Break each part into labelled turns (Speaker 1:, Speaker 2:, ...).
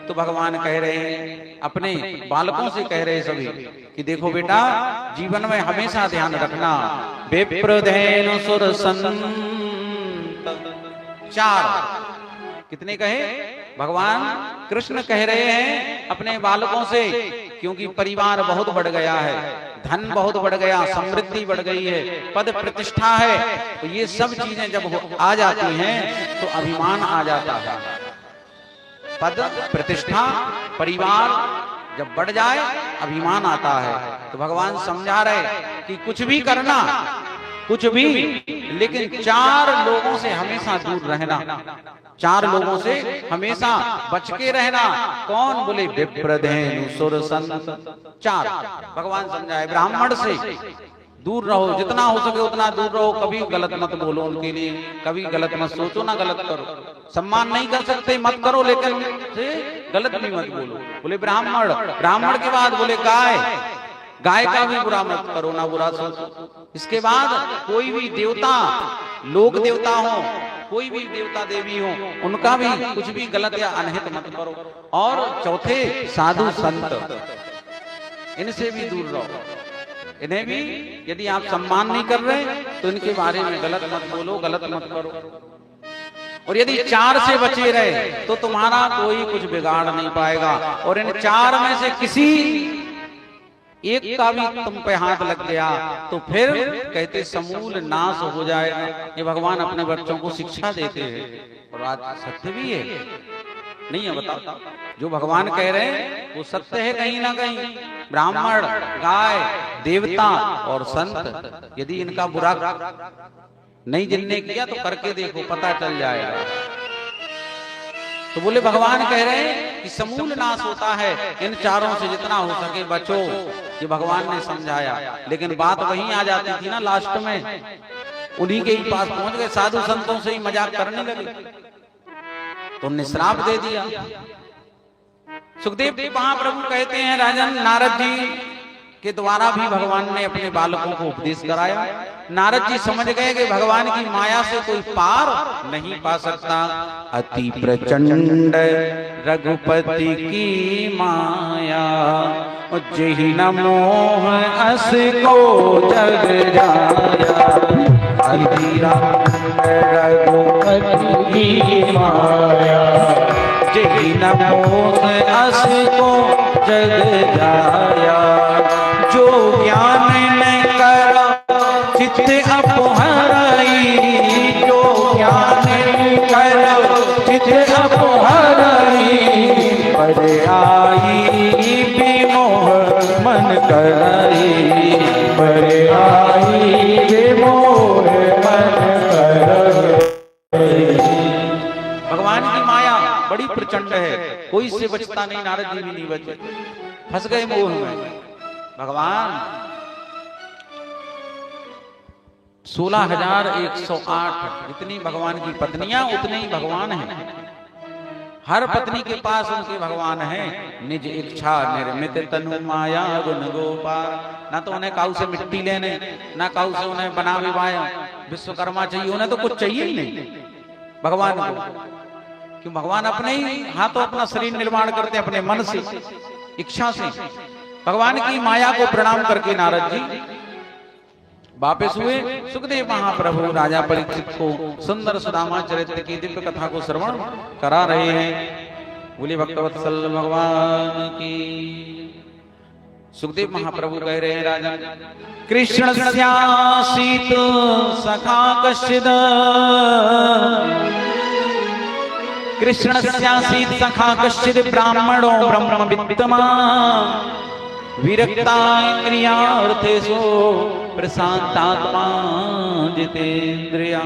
Speaker 1: तो भगवान कह रहे हैं, अपने बालकों से कह रहे सभी कि देखो बेटा, जीवन में हमेशा ध्यान रखना, विप्रधेनु सुर संत। 4 कितने कहे? भगवान कृष्ण कह रहे हैं अपने बालकों से, क्योंकि परिवार बहुत बढ़ गया है, धन बहुत बढ़ गया, समृद्धि बढ़ गई है, पद प्रतिष्ठा है, तो ये सब चीजें जब आ जाती हैं तो अभिमान आ जाता है। पद प्रतिष्ठा परिवार जब बढ़ जाए अभिमान आता है। तो भगवान समझा रहे कि कुछ भी करना, कुछ भी, लेकिन 4 लोगों से हमेशा दूर रहना, 4 लोगों से हमेशा बच के रहना। कौन? बोले विप्रधेनु सुर संत। 4 भगवान समझाए, ब्राह्मण से दूर रहो, जितना हो सके उतना दूर रहो, कभी गलत मत बोलो उनके लिए, कभी गलत मत सोचो, ना गलत करो। सम्मान नहीं कर सकते मत करो, लेकिन उनसे गलत भी मत बोलो। बोले ब्राह्मण, ब्राह्मण के बाद बोले गाय, गाय का भी बुरा मत करो, ना बुरा सोचो। इसके बाद कोई भी देवता, लोक देवता हो, कोई भी देवता देवी हो, उनका भी कुछ भी गलत या अनहित मत करो। और चौथे साधु संत, इनसे भी दूर रहो, इन्हें भी यदि आप सम्मान नहीं कर रहे तो इनके बारे में गलत मत बोलो, गलत मत करो। और यदि 4 से बचे रहे तो तुम्हारा कोई कुछ बिगाड़ नहीं पाएगा। और इन 4 में से किसी एक का भी तुम पे हाथ लग गया तो फिर कहते समूल नाश हो जाएगा। ये भगवान अपने बच्चों को शिक्षा देते हैं और आज सत्य भी है, नहीं है? बताओ, जो भगवान कह रहे हैं वो सत्य है कहीं ना कहीं। ब्राह्मण, गाय, देवता और संत, यदि इनका बुरा नहीं जिनने किया तो करके देखो, पता चल जाएगा। तो बोले भगवान कह रहे हैं कि समूल नाश होता है, इन 4 से जितना हो सके बचो। ये भगवान ने समझाया, लेकिन बात वहीं आ जाती थी ना लास्ट में, उन्हीं के ही पास पहुंच गए, साधु संतों से ही मजाक करने लगे, तो उन्हें श्राप दे दिया। सुखदेव महाप्रभु कहते हैं, राजन नारद जी के द्वारा भी भगवान ने अपने बालकों को उपदेश कराया। नारद जी समझ गए कि भगवान की माया से कोई पार नहीं पा सकता। अति प्रचंड रघुपति की माया, जेहि न मोह अस को जग जाया। अति रघुपति की माया, जेहि न मोह अस को जग जाया। जो ज्ञान न करा चित्त अपहराई, जो ज्ञान करा चित्त अपहराई। पर आई विमोह मन कराई, पर आई विमोह मन कराई। भगवान की माया बड़ी प्रचंड है, कोई इससे बचता नहीं। नारद जी भी नहीं बचे, फंस गए मोह में। भगवान 16,108 जितनी भगवान की पत्नियां उतने ही भगवान हैं। हर पत्नी के पास उनके भगवान हैं। निज इच्छा निर्मित तनु माया गुण गोपाल। ना तो उन्हें काऊ से मिट्टी लेने, ना काऊ से उन्हें बना विवाह विश्वकर्मा चाहिए, उन्हें तो कुछ चाहिए ही नहीं भगवान को। क्यों? भगवान अपने ही हाथों अपना शरीर निर्माण करते हैं, अपने मन से, इच्छा से। भगवान की माया को प्रणाम करके नारद जी वापस हुए। सुखदेव महाप्रभु राजा परीक्षित को सुंदर सुदामा चरित्र की दिव्य कथा को श्रवण करा रहे हैं। बोले भक्तवत्सल भगवान की। सुखदेव महाप्रभु कह रहे हैं, राजन कृष्ण स्यासीत सखा कश्चिद, कृष्ण स्यासीत सखा कश्चिद ब्राह्मणो ब्रह्मवित्तमा। विरक्ता इंद्रियार्थेषु प्रशांतात्मा जितेंद्रिया।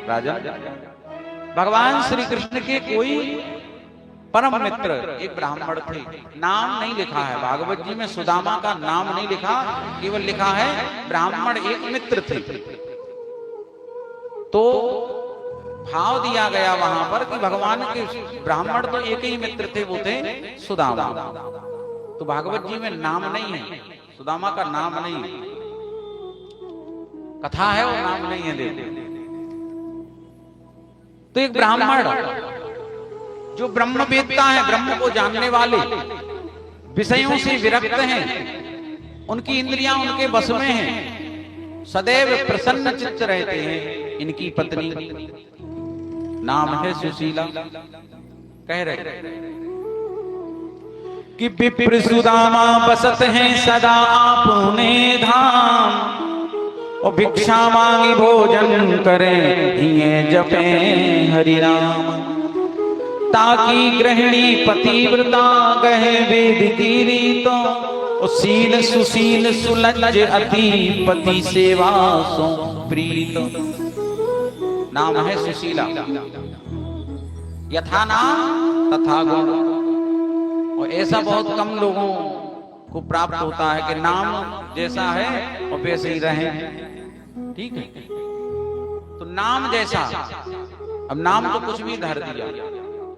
Speaker 1: राजा, भगवान श्री कृष्ण के कोई परम मित्र एक ब्राह्मण थे। नाम नहीं लिखा है भागवत जी में, सुदामा का नाम नहीं लिखा, केवल लिखा है ब्राह्मण एक मित्र थे। तो भाव दिया गया वहां पर कि भगवान के ब्राह्मण तो एक ही मित्र थे, वो थे सुदामा। तो भागवत जी में नाम नहीं है, सुदामा का नाम नहीं, कथा है वो नाम नहीं है। तो एक ब्राह्मण जो ब्रह्मवेत्ता हैं, ब्रह्म को जानने वाले, विषयों से विरक्त हैं, उनकी इंद्रियां उनके वश में हैं, सदैव प्रसन्न चित्त रहते हैं, इनकी पत्नी नाम है सुशीला। कह रहे कि विप्र सुदामा बसत हैं सदा आपने धाम, और भिक्षा मांगी भोजन करें हिये जपे हरि नाम, ताकि गृहिणी पतिव्रता गहे वेद की रीतों, और सील सुशील सुलज्ज अति पति सेवा सो प्रीत। नाम है सुशीला। यथा नाम तथा गुण, और ऐसा बहुत कम लोगों को प्राप्त होता है कि नाम जैसा है और वैसे ही रहे। ठीक है, तो नाम जैसा, अब नाम तो कुछ भी धर दिया,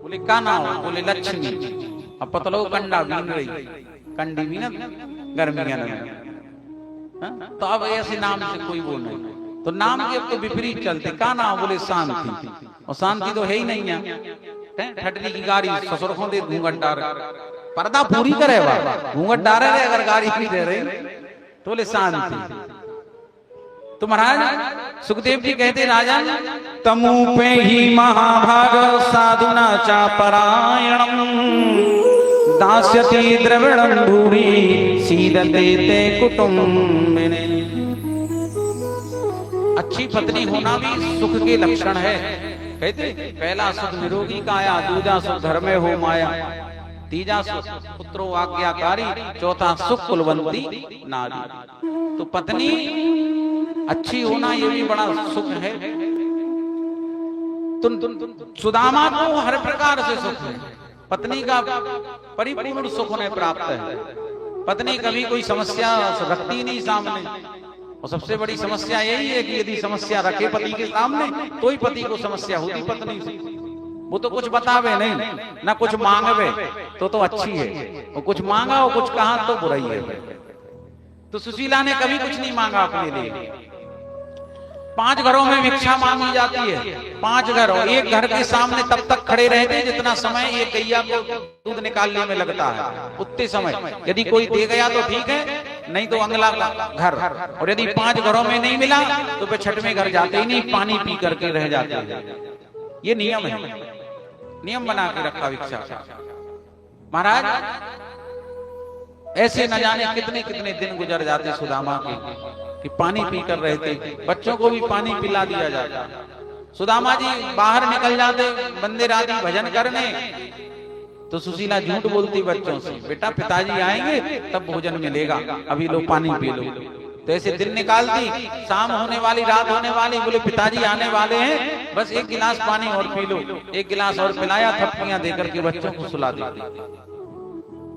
Speaker 1: बोले का नाम, बोले लक्ष्मी, अब पतलो कंडा बीन रही, कंडी भी ना गर्मियां में, तो अब ऐसे नाम से कोई वो नहीं, तो नाम के अब तो विपरीत चलते। का नाम, बोले शांति, और शांति तो है ही नहीं है, ठटनी की गाड़ी ससुर को दे घूंघट डार, पर्दा पूरी करे घूंघट डारे रहे, अगर गाड़ी नहीं दे रहे तो बोले शांति। तो महाराज सुखदेव जी कहते, राजा तमु पे ही महाभाग साधुना चा परायणम, दास्यति द्रविणं भूरि सीदते ते कुटुम्बिने। अच्छी पत्नी होना भी सुख के लक्षण है। कहते पहला सुख निरोगी काया, दूजा सुख धर्मे हो माया, तीजा सुख पुत्रो आज्ञाकारी, चौथा सुख कुलवंती नारी। तो पत्नी अच्छी होना ये भी बड़ा सुख है। सुदामा को हर प्रकार से सुख है, पत्नी का परिपूर्ण सुख उन्हें प्राप्त है। पत्नी कभी कोई समस्या रखती नहीं सामने, और सबसे बड़ी समस्या यही है कि यदि समस्या रखे पति के सामने तो ही पति को समस्या होती पत्नी से। वो तो कुछ बतावे नहीं, ना कुछ मांगवे तो अच्छी है, और कुछ मांगा और कुछ कहा तो बुराई है। तो सुशीला ने कभी कुछ नहीं मांगा अपने लिए। 5 घरों में भिक्षा मांगी जाती है, 5 घर, और एक घर के सामने तब तक खड़े रहते जितना समय ये गैया को दूध निकालने में लगता है, उतने समय। यदि कोई दे गया तो ठीक है, नहीं तो अगला घर। और यदि 5 घरों में नहीं मिला तो वे 6वें घर जाते ही नहीं, पानी पी करके रह जाते हैं। ये नियम है, नियम बना के रखा भिक्षा। महाराज ऐसे न जाने कितने कितने दिन गुजर जाते सुदामा के कि पानी पी कर रहते, बच्चों को भी पानी पिला दिया जाता। सुदामा जी बाहर निकल जाते मंदिर आदि भजन करने, तो सुशीला झूठ बोलती बच्चों से, बेटा पिताजी आएंगे तब भोजन मिलेगा, अभी लो पानी पी लो। तो ऐसे दिन निकालती, शाम होने वाली, रात होने वाली, बोले पिताजी आने वाले हैं, बस 1 गिलास पानी और पी लो। 1 गिलास और पिलाया, थप्पियां देकर के बच्चों को सुला देती।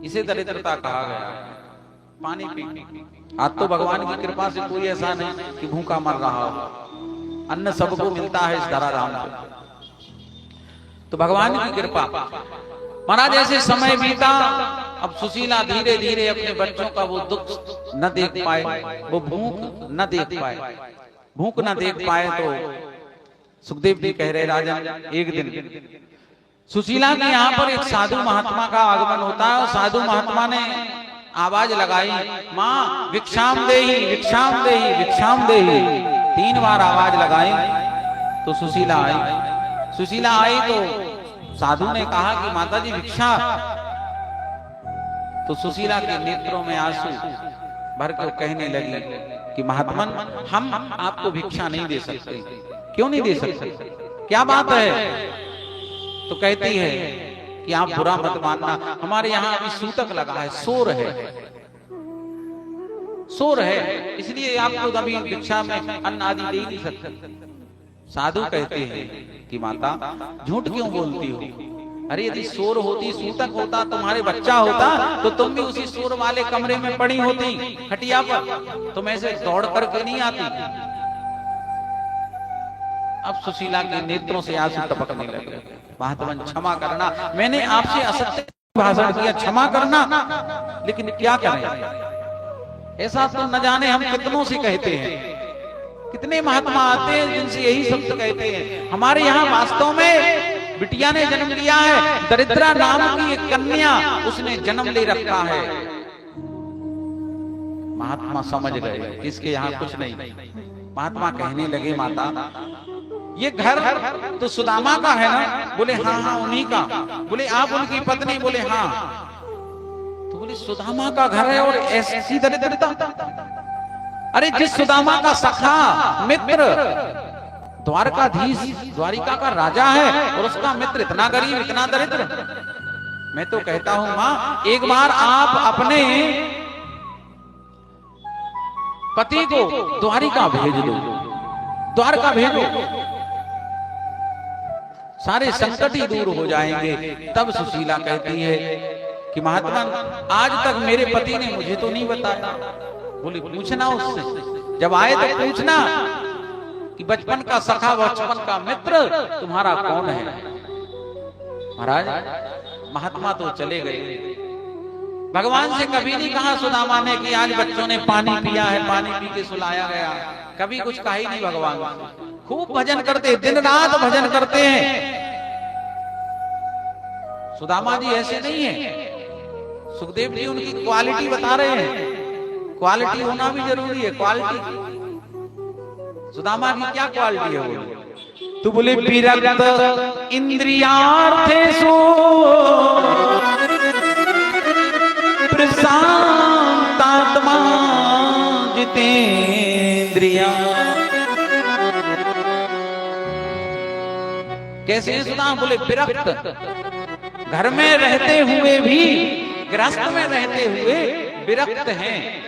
Speaker 1: इसे दरिद्रता कहा गया, पानी पी। आज तो भगवान की कृपा से कोई ऐसा नहीं कि भूखा मर रहा हो, अन्न सबको मिलता है इस धराधाम पे, तो भगवान की कृपा। महाराज ऐसे समय बीता, अब सुशीला धीरे धीरे अपने बच्चों का वो दुख न देख पाए, वो भूख न देख पाए। भूख न देख पाए तो सुखदेव जी कह रहे, राजा एक दिन सुशीला के यहाँ पर एक साधु महात्मा का आगमन होता है, और साधु महात्मा ने आवाज लगाई, माँ भिक्षाम देही, भिक्षाम देही, भिक्षाम देही। 3 बार आवाज लगाई तो सुशीला आई। सुशीला आई तो साधु ने कहा कि माता जी भिक्षा। तो सुशीला के नेत्रों में आंसू भर कर कहने लगी कि महात्मन, हम आपको भिक्षा नहीं दे सकते। क्यों नहीं दे सकते, क्या बात है? तो कहती है कि आप बुरा मत मानना, हमारे यहाँ अभी सूतक लगा है, शोर है, शोर है, इसलिए आपको अभी भिक्षा में अन्न आदि दे नहीं सकते। साधु कहते हैं कि माता झूठ क्यों बोलती हो? अरे यदि शोर होती, सूतक होता, तुम्हारे बच्चा होता, तो तुम भी उसी शोर वाले कमरे में पड़ी होती खटिया पर, तुम ऐसे दौड़ करके नहीं आती। अब सुशीला के नेत्रों से आंसू टपकने लगे। महात्मन क्षमा करना, मैंने आपसे असत्य भाषण किया, क्षमा करना, लेकिन क्या करें? ऐसा तो न जाने हम कितनों से कहते हैं, कितने महात्मा आते हैं जिनसे यही शब्द कहते हैं। हमारे यहाँ वास्तव में बिटिया ने जन्म लिया है, दरिद्रा नाम की एक कन्या उसने जन्म ले रखा है। महात्मा समझ गए इसके यहाँ कुछ नहीं। महात्मा कहने लगे, माता ये घर तो सुदामा का है ना? बोले हाँ हाँ उन्हीं का। बोले आप उनकी पत्नी? बोले हाँ। तो बोले सुदामा का घर है और ऐसी दरिद्रता? अरे जिस सुदामा का सखा मित्र द्वारकाधीश द्वारिका का राजा है और उसका मित्र इतना गरीब इतना दरिद्र। मैं तो कहता हूं मां, एक बार आप अपने पति को द्वारिका भेज दो, द्वारका भेजो, सारे संकट ही दूर हो जाएंगे। तब सुशीला कहती है कि महात्मा आज तक मेरे पति ने मुझे तो नहीं बताया। बोले पूछना उससे, जब आए तो पूछना कि बचपन का सखा बचपन का मित्र तुम्हारा कौन है। महाराज महात्मा तो चले गए। भगवान से कभी नहीं कहा सुदामा ने कि आज बच्चों ने पानी पिया है, पानी पी के सुलाया गया, कभी कुछ कहा ही नहीं भगवान। खूब भजन करते, दिन रात भजन करते हैं। सुदामा जी ऐसे नहीं है। सुखदेव जी उनकी क्वालिटी बता रहे हैं, क्वालिटी होना भी जरूरी है। क्वालिटी सुदामा की क्या क्वालिटी है वो? तो बोले विरक्त इंद्रियार्थेषु प्रशांतात्मा जितेंद्रिया। कैसे सुदामा? बोले विरक्त, घर में रहते हुए भी, गृहस्थ में रहते हुए विरक्त हैं।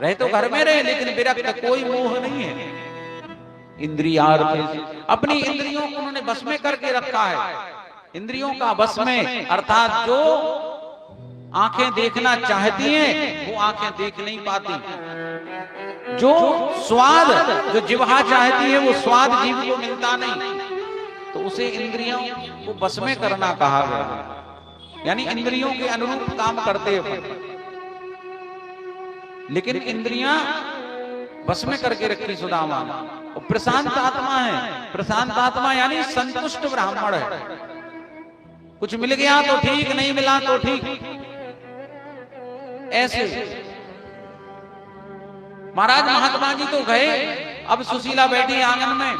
Speaker 1: रहे तो घर में रहे लेकिन विरक्त, कोई मोह नहीं है। इंद्रियार्थ, अपनी इंद्रियों को उन्होंने बस में करके रखा है। इंद्रियों का बस में अर्थात जो आंखें देखना चाहती हैं वो आंखें देख नहीं पाती। जो स्वाद, जो जिह्वा चाहती है वो स्वाद जीव को मिलता नहीं, तो उसे इंद्रियों को बस में करना कहा गया। यानी इंद्रियों के अनुरूप काम करते हैं। लेकिन इंद्रियां बस में करके रखी सुदामा। और प्रशांत आत्मा है। प्रशांत आत्मा यानी संतुष्ट ब्राह्मण है। कुछ मिल गया तो ठीक, नहीं मिला तो ठीक, ऐसे। महाराज महात्मा जी तो गए। अब सुशीला बैठी आंगन में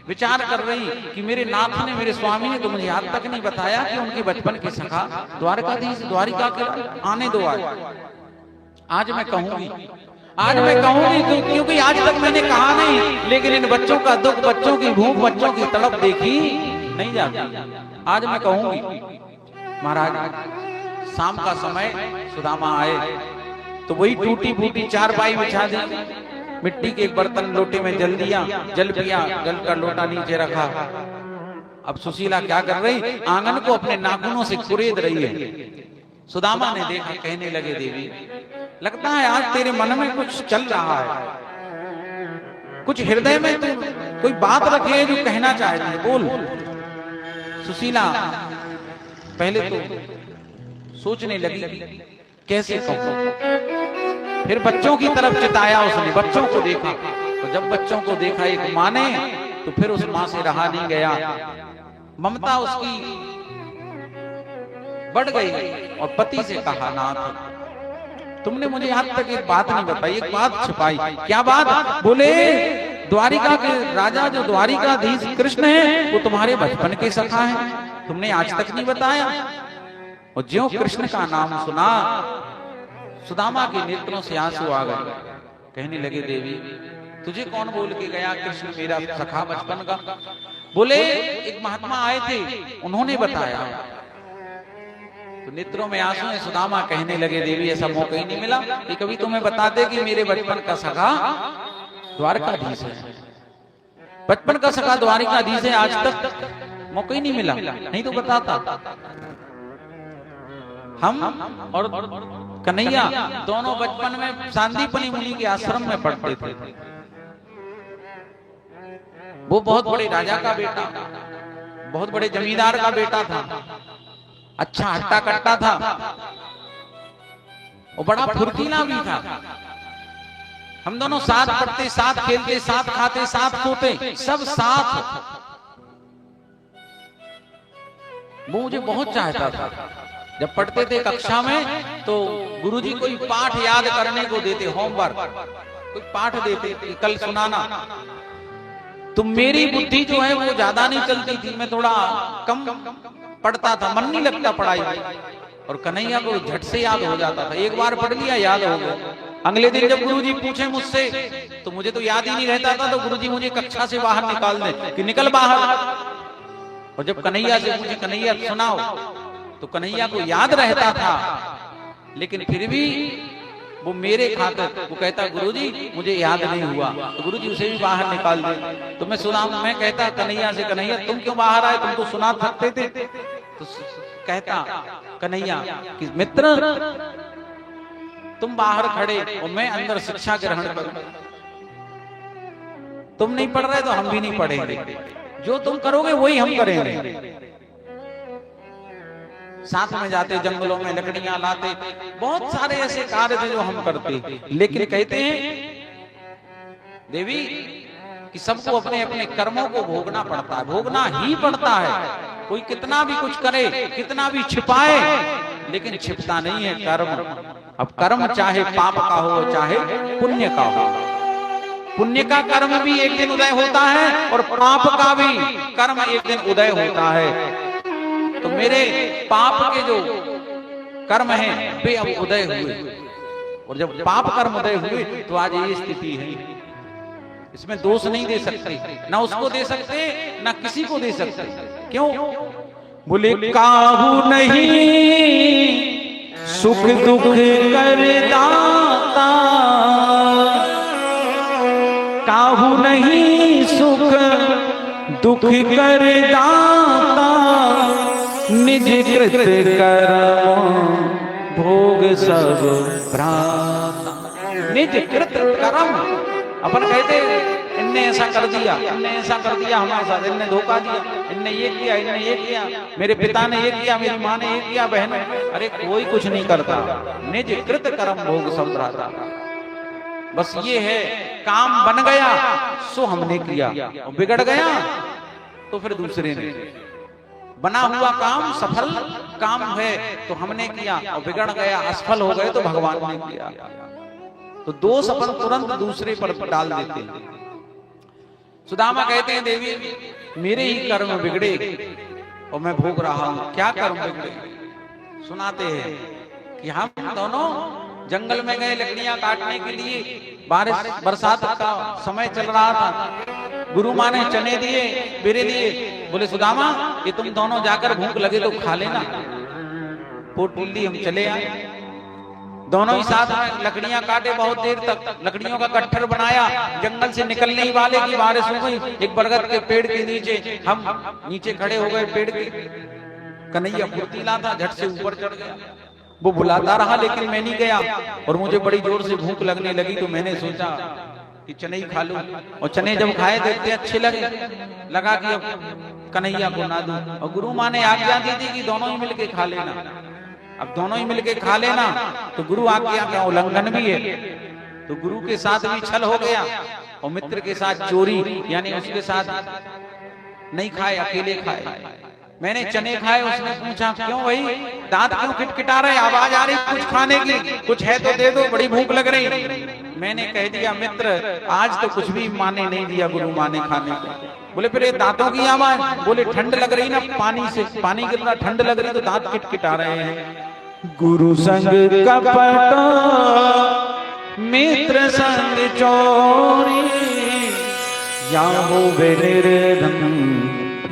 Speaker 1: विचार कर रही कि मेरे नाथ ने, मेरे स्वामी ने तो मुझे आज तक नहीं बताया कि उनके बचपन की सखा द्वारकाधीश द्वारिका के आने दो। आज मैं कहूंगी, आज मैं कहूंगी, क्योंकि आज तक मैंने कहा नहीं। लेकिन इन बच्चों का दुख, बच्चों की भूख, बच्चों की तड़प देखी नहीं जाती। आज मैं कहूंगी। महाराज शाम का समय सुदामा आए तो वही टूटी फूटी चारपाई बिछा दी, मिट्टी के एक बर्तन लोटे में जल दिया, जल पिया, जल का लोटा नीचे रखा। अब सुशीला क्या कर रही? आंगन को अपने नाखूनों से कुरेद रही है। सुदामा ने देखा, कहने लगे देवी लगता है आज तेरे मन में कुछ चल रहा है, कुछ हृदय में तू कोई बात रखी है जो कहना चाहती है, बोल। सुशीला पहले तो सोचने लगी कैसे कहूं। फिर बच्चों की तरफ चिताया उसने, बच्चों को देखा। तो जब बच्चों को देखा एक मां ने, तो फिर उस मां से रहा नहीं गया। ममता उसकी बढ़ गई और पति से कहा, नाथ तुमने मुझे आज तक एक बात नहीं बताई, एक बात छिपाई। क्या बात? बोले द्वारिका के राजा जो द्वारिकाधीश कृष्ण है वो तुम्हारे बचपन के सखा है, तुमने आज तक नहीं बताया। और ज्यों कृष्ण का नाम सुना सुदामा के नेत्रों से आंसू आ गए। कहने लगे देवी तुझे कौन बोल के गया कृष्ण मेरा सखा बचपन का? बोले एक महात्मा आए थे, उन्होंने बताया। तो नेत्रों में आंसू है। सुदामा कहने लगे देवी ऐसा मौका ही नहीं मिला कि कभी तुम्हें बताते कि मेरे बचपन का सखा द्वारकाधीश है, बचपन का सखा द्वारिकाधीश है। आज तक मौका ही नहीं मिला, नहीं तो बताता। हम और कन्हैया दोनों बचपन में सांदीपनि मुनि के आश्रम में पढ़ते थे। वो बहुत बड़े राजा का बेटा, बहुत बड़े जमींदार का बेटा था, अच्छा हट्टा कट्टा था और बड़ा फुर्तीला भी था। हम दोनों साथ पढ़ते, साथ खेलते, साथ खाते, साथ सोते, सब साथ। वो मुझे बहुत चाहता था। जब पढ़ते थे कक्षा में तो गुरुजी कोई पाठ याद करने को देते, होमवर्क कोई पाठ देते कि कल सुनाना, तो मेरी बुद्धि जो है वो ज्यादा नहीं चलती थी, मैं थोड़ा कम पढ़ता था, मन नहीं लगता पढ़ाई में। और कन्हैया को झट से याद हो जाता था, एक बार पढ़ लिया याद हो गया। अगले दिन जब गुरुजी पूछे मुझसे तो मुझे तो याद ही नहीं रहता था, तो गुरुजी मुझे कक्षा से बाहर निकाल दे कि निकल बाहर। और जब कन्हैया से पूछे कन्हैया सुनाओ, तो कन्हैया को याद रहता था, लेकिन फिर भी वो मेरे खातिर वो कहता गुरुजी मुझे याद नहीं हुआ, तो गुरुजी उसे भी बाहर निकाल दे। तो मैं सुना, मैं कहता कन्हैया से कन्हैया तुम क्यों बाहर आए, तुम तो सुना सकते थे। तो कहता कन्हैया कि मित्र तुम बाहर खड़े और मैं अंदर शिक्षा ग्रहण करूं, तुम नहीं पढ़ रहे तो हम भी नहीं पढ़ेंगे, जो तुम करोगे वही हम करेंगे। साथ में जाते जंगलों में लकड़ियां लाते, बहुत सारे ऐसे कार्य थे जो हम करते। लेकिन कहते हैं देवी कि सबको अपने अपने कर्मों को भोगना पड़ता है, भोगना ही पड़ता है। कोई कितना भी कुछ करे, कितना भी छिपाए, लेकिन छिपता नहीं है कर्म। अब कर्म चाहे पाप का हो चाहे पुण्य का हो, पुण्य का कर्म भी एक दिन उदय होता है और पाप का भी कर्म एक दिन उदय होता है। तो मेरे पाप के जो कर्म हैं वे अब उदय हुए, और जब पाप कर्म उदय हुए तो आज ये स्थिति है। इसमें दोष नहीं दे सकते, ना उसको दे सकते ना किसी को दे सकते। क्यों? बोले काहू नहीं सुख दुख करदाता, काहू नहीं सुख दुख करदाता, निज कृत कर्म भोग सब भ्राता। निज कृत कर्म, अपन कहते इनने ऐसा कर दिया, इनने ऐसा कर दिया हमारे साथ, इनने धोखा दिया, इनने ये किया, इनने ये किया, मेरे पिता ने ये किया, मेरी माँ ने ये किया, बहन। अरे कोई कुछ नहीं करता, निज कृत कर्म भोग सब भ्राता। बस ये है काम बन गया सो हमने किया, और बिगड़ गया तो फिर दूसरे ने। बना हुआ काम सफल काम है तो हमने किया, और बिगड़ गया असफल हो गए तो भगवान ने किया। तो दोष अपन तुरंत दूसरे पर डाल देते हैं। सुदामा कहते हैं देवी मेरे ही कर्म बिगड़े और मैं भोग रहा हूं। क्या कर्म बिगड़े? सुनाते हैं कि हम दोनों जंगल में गए लकड़ियां काटने के लिए, बारिश बरसात का समय चल रहा था। गुरु माँ ने चने दिए, बेरे दिए, बोले सुदामा ये तुम दोनों जाकर भूख लगे तो खा लेना। पोटली हम चले आए, दोनों ही साथ में लकड़ियां काटे, बहुत देर तक लकड़ियों का गट्ठर बनाया। जंगल से निकलने ही वाले की बारिश हो गई। एक बरगद के पेड़ के नीचे हम नीचे खड़े हो गए पेड़ के। कन्हैया फुर्तीला था, झट से ऊपर चढ़ गया। वो बुलाता रहा लेकिन मैं नहीं गया, और मुझे बड़ी जोर से भूख लगने लगी तो मैंने सोचा कि चने ही खा लूं। और चने जब खाए देखते अच्छे लगे, लगा कि अब कन्हैया को ना दूं। और गुरु माँ ने आज्ञा दी थी कि दोनों ही मिलके खा लेना। अब दोनों ही मिलके खा लेना तो गुरु आज्ञा का उल्लंघन भी है। तो गुरु के साथ भी छल हो गया और मित्र के साथ चोरी, यानी उसके साथ नहीं खाए, अकेले खाए। मैंने चने खाए, उसने पूछा क्यों भाई दांत क्यों खिटखिटा रहे, आवाज आ रही कुछ खाने की, कुछ है तो दे दो, बड़ी भूख लग रही। मैंने कह दिया मित्र आज तो कुछ भी माँ ने नहीं दिया गुरु माँ ने खाने को। बोले फिर ये दांतों की आवाज? बोले ठंड लग रही ना, पानी से पानी गिर रहा, ठंड लग रही तो दांत खिटखिटा रहे हैं। गुरु संग कपट मित्र संग चोरी, या होवे निर्धन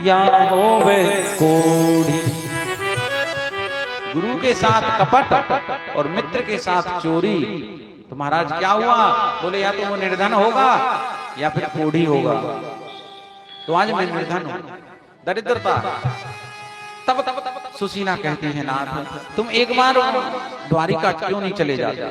Speaker 1: या होवे कोढ़ी। गुरु के साथ कपट और मित्र के साथ चोरी, तो महाराज क्या हुआ? बोले या तो वो निर्धन होगा या फिर कोढ़ी होगा। तो आज मैं निर्धन हूं, दरिद्रता। तब सुशीला कहती है नाथ तुम एक बार द्वारिका क्यों नहीं चले जाते?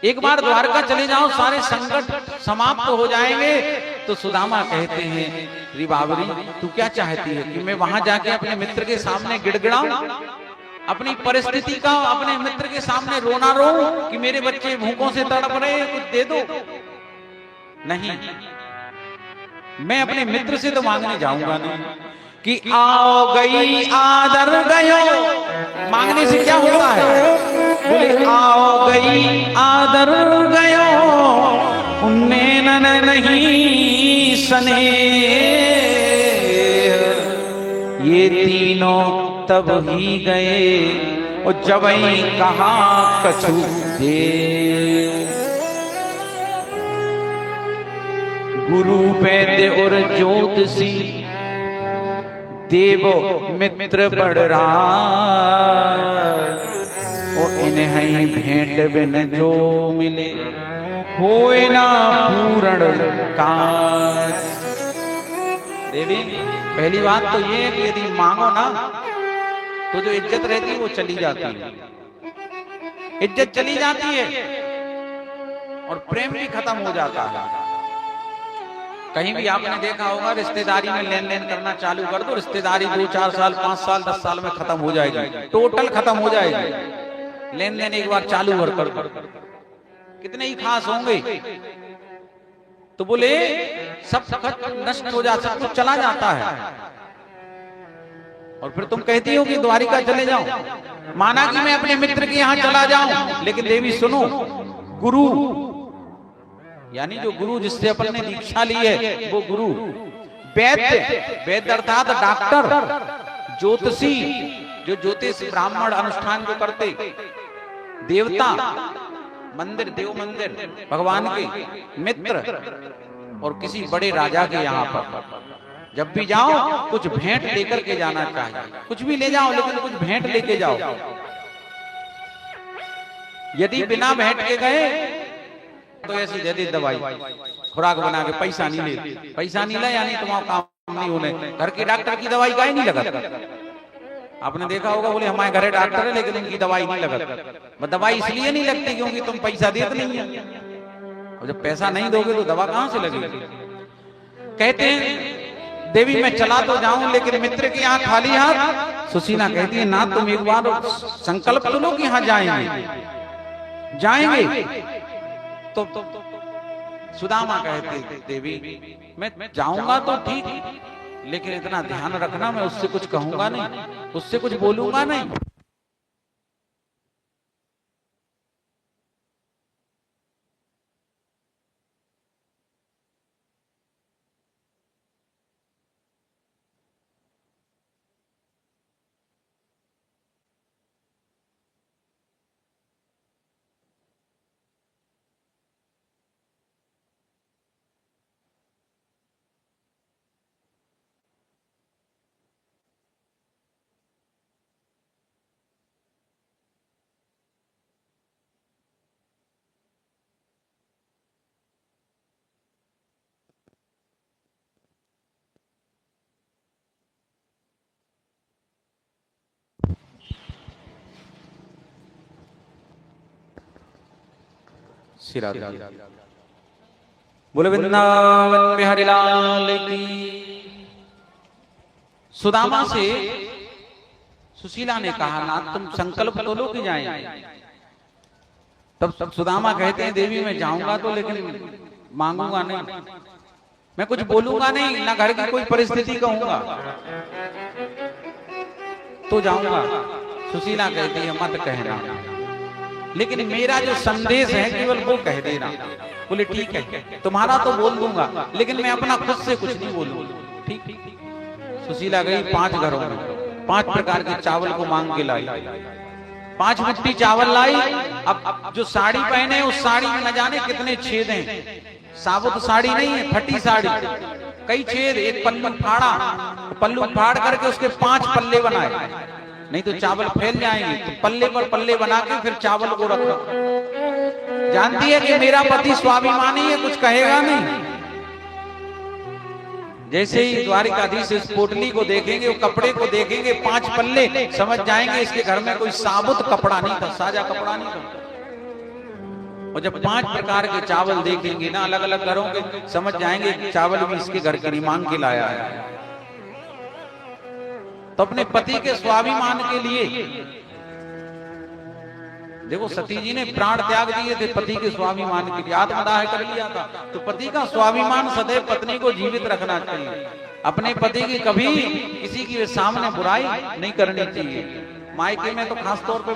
Speaker 1: एक बार द्वारका चले जाओ, सारे संकट समाप्त हो जाएंगे। तो सुदामा कहते हैं री बाबरी तू क्या चाहती है कि मैं वहां जाके अपने मित्र के सामने गिड़गिड़ाऊं, अपनी परिस्थिति का अपने मित्र के सामने रोना रो कि मेरे बच्चे भूखों से तड़प रहे हैं, कुछ दे दो? नहीं, मैं अपने मित्र से तो मांगने जाऊंगा नहीं। कि आओ गई आदर गयो। मांगने से क्या होता है? बोले आओ गई आदर गयो, उनने नहीं सने, ये तीनों तब ही गए और जब ही कहा कछु दे। गुरु वैद्य और ज्योतिषी देवो मित्र बढ़ रहा, और इन्हें भेंट बिन जो मिले होए ना पूर्ण काज। देवी पहली बात तो ये है कि यदि मांगो ना तो जो इज्जत रहती है वो चली जाती है, इज्जत चली जाती है और प्रेम भी खत्म हो जाता है। कहीं भी आपने देखा होगा रिश्तेदारी में लेन देन करना चालू कर दो, रिश्तेदारी 2 4 साल 5 साल 10 साल में खत्म हो जाएगी, टोटल खत्म हो जाएगी। लेन देन एक बार चालू कर कितने ही खास होंगे तो बोले सब नष्ट हो जाता, सब कुछ चला जाता है। और फिर तुम कहती हो कि द्वारिका चले जाओ, माना कि मैं अपने मित्र के यहां चला जाऊं, लेकिन देवी सुनो, गुरु यानी जो गुरु जिससे अपन ने दीक्षा ली है वो गुरु, वैद्य वैद्य अर्थात डॉक्टर, ज्योतिषी जो ज्योतिष ब्राह्मण अनुष्ठान को करते, देवता मंदिर देव मंदिर भगवान के मित्र, और किसी बड़े राजा के यहाँ पर जब भी जाओ कुछ भेंट लेकर के जाना चाहिए। कुछ भी ले जाओ लेकिन कुछ भेंट लेके जाओ। यदि बिना भेंट के गए तो ऐसी दे दी दवाई खुराक बना के, पैसा नहीं ले, पैसा नहीं ले यानी तुम्हारा काम नहीं होने। घर के डॉक्टर की दवाई काहे नहीं लगत? आपने देखा होगा बोले हमारे घरे डॉक्टर है लेकिन इनकी दवाई नहीं लगत। दवाई इसलिए नहीं लगती क्योंकि तुम पैसा देते नहीं है, और जब पैसा नहीं दोगे तो दवा कहां से लगेगी। कहते हैं देवी मैं चला तो जाऊं लेकिन मित्र के यहाँ खाली हाथ। सुशीला कहती है ना, तुम एक बार संकल्प तो लो कि यहाँ जाएंगे जाएंगे। तो सुदामा कहते देवी मैं जाऊंगा तो ठीक, लेकिन इतना ध्यान रखना मैं उससे कुछ कहूंगा नहीं, उससे कुछ बोलूंगा नहीं। बोले वृंदावन बिहारी लाल की। सुदामा से सुशीला ने कहा ना, तुम संकल्प तो लो कि जाएंगे। तब सुदामा कहते हैं देवी मैं जाऊंगा तो लेकिन मांगूंगा नहीं, मैं कुछ बोलूंगा नहीं, ना घर की कोई परिस्थिति कहूंगा तो जाऊंगा। सुशीला कहती है मत कहना, लेकिन मेरा जो संदेश है केवल वो कह देना। बोले ठीक है, तुम्हारा तो बोल दूंगा लेकिन मैं अपना खुद से कुछ नहीं बोलूंगा। ठीक। सुशीला गई 5 घरों में, 5 प्रकार के चावल को मांग के लाई, 5 मुट्ठी चावल लाई। अब जो साड़ी पहने उस साड़ी में न जाने कितने छेद हैं, साबुत साड़ी नहीं है, फटी साड़ी, कई छेद, एक पल्लू फाड़ा, पल्लू फाड़ करके उसके 5 पल्ले बनाए, नहीं तो चावल फैल जाएंगे। तो पल्ले पर पल्ले बना के फिर चावल को रखो। जानती है कि मेरा पति स्वाभिमानी है, कुछ कहेगा नहीं। जैसे ही द्वारिकाधीश इस पोटली को देखेंगे, वो कपड़े को देखेंगे, 5 पल्ले, समझ जाएंगे इसके घर में कोई साबुत कपड़ा नहीं था, साजा कपड़ा नहीं था। और जब 5 प्रकार के चावल देखेंगे ना अलग अलग घरों के, समझ जाएंगे चावल भी इसके घर की मांग के लाया है। तो अपने पति के स्वाभिमान के लिए देखो सती जी ने प्राण त्याग दिए थे पति के स्वाभिमान के लिए, आत्मदाह कर लिया था। तो पति का स्वाभिमान सदैव पत्नी को जीवित रखना चाहिए। अपने पति की कभी किसी के सामने बुराई नहीं करनी चाहिए। मायके में तो खास तौर पे